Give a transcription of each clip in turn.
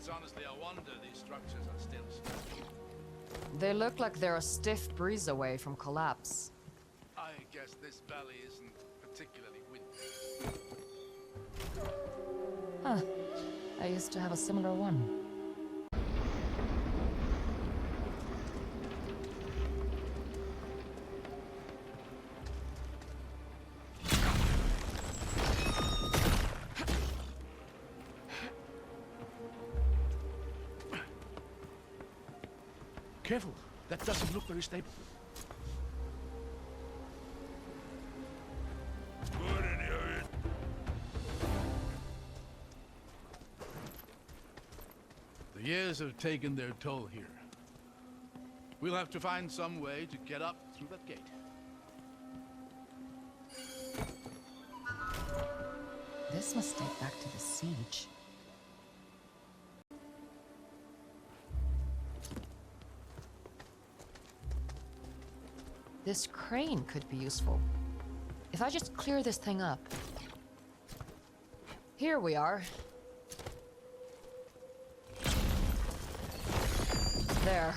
It's honestly a wonder these structures are still standing. They look like they're a stiff breeze away from collapse. I guess this valley isn't particularly windy. Huh. I used to have a similar one. Careful, that doesn't look very stable. The years have taken their toll here. We'll have to find some way to get up through that gate. This must date back to the siege. This crane could be useful. If I just clear this thing up. Here we are. There.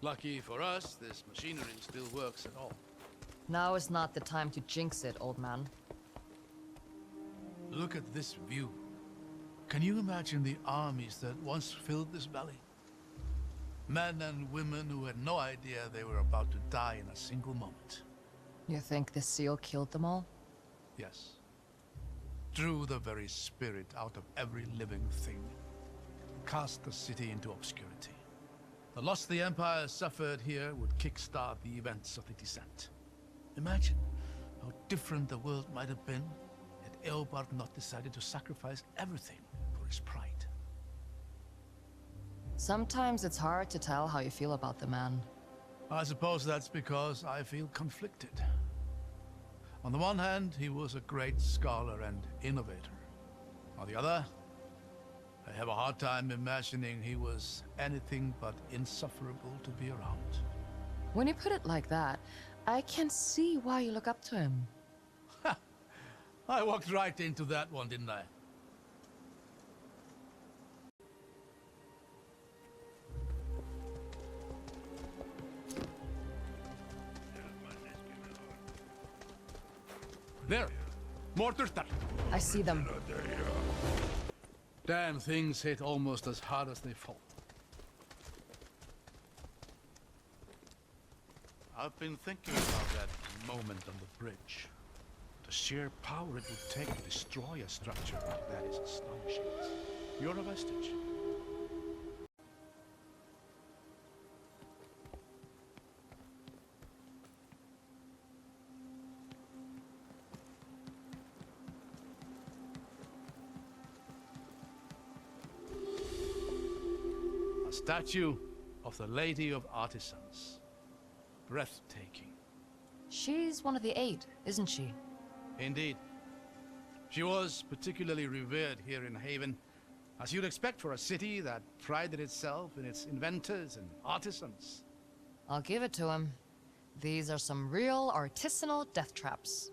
Lucky for us, this machinery still works at all. Now is not the time to jinx it, old man. Look at this view. Can you imagine the armies that once filled this valley? Men and women who had no idea they were about to die in a single moment. You think the seal killed them all? Yes. Drew the very spirit out of every living thing. Cast the city into obscurity. The loss the Empire suffered here would kickstart the events of the descent. Imagine how different the world might have been had Eobard not decided to sacrifice everything for his pride. Sometimes it's hard to tell how you feel about the man. I suppose that's because I feel conflicted. On the one hand, he was a great scholar and innovator. On the other, I have a hard time imagining he was anything but insufferable to be around. When you put it like that, I can see why you look up to him. Ha! I walked right into that one, didn't I? There! More Turtar! I see them. Damn things hit almost as hard as they fall. I've been thinking about that moment on the bridge. The sheer power it would take to destroy a structure like that is astonishing. You're a vestige. A statue of the Lady of Artisans. Breathtaking. She's one of the 8, isn't she? Indeed. She was particularly revered here in Haven, as you'd expect for a city that prided itself in its inventors and artisans. I'll give it to him. These are some real artisanal death traps.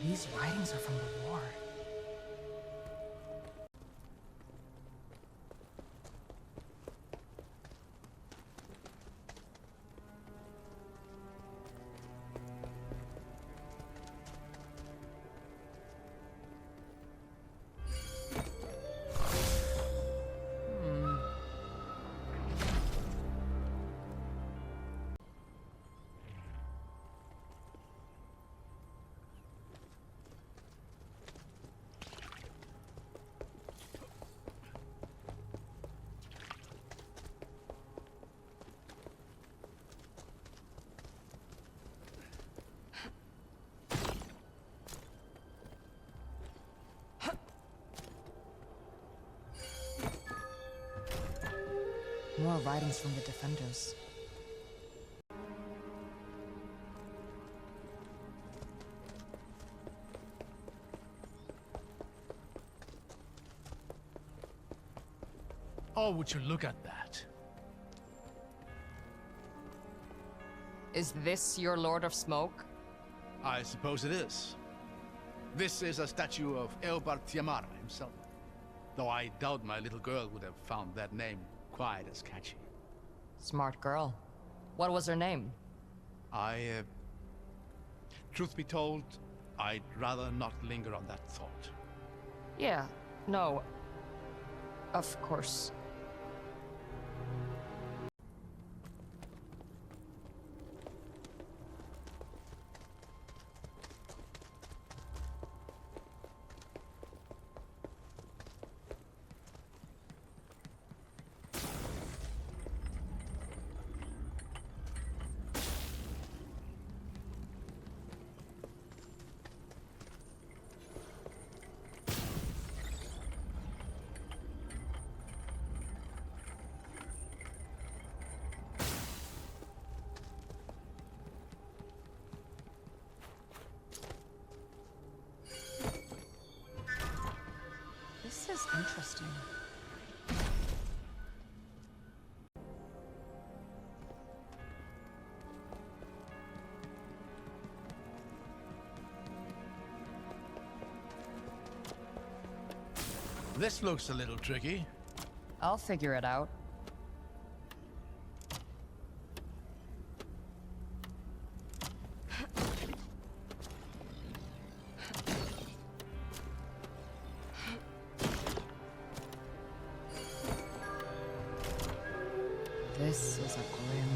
These writings are from the war. More writings from the defenders. Oh, would you look at that? Is this your Lord of Smoke? I suppose it is. This is a statue of Eobard Tiamara himself. Though I doubt my little girl would have found that name quite as catchy. Smart girl. What was her name? Truth be told, I'd rather not linger on that thought. Yeah, no. Of course. This is interesting. This looks a little tricky. I'll figure it out. This is a grim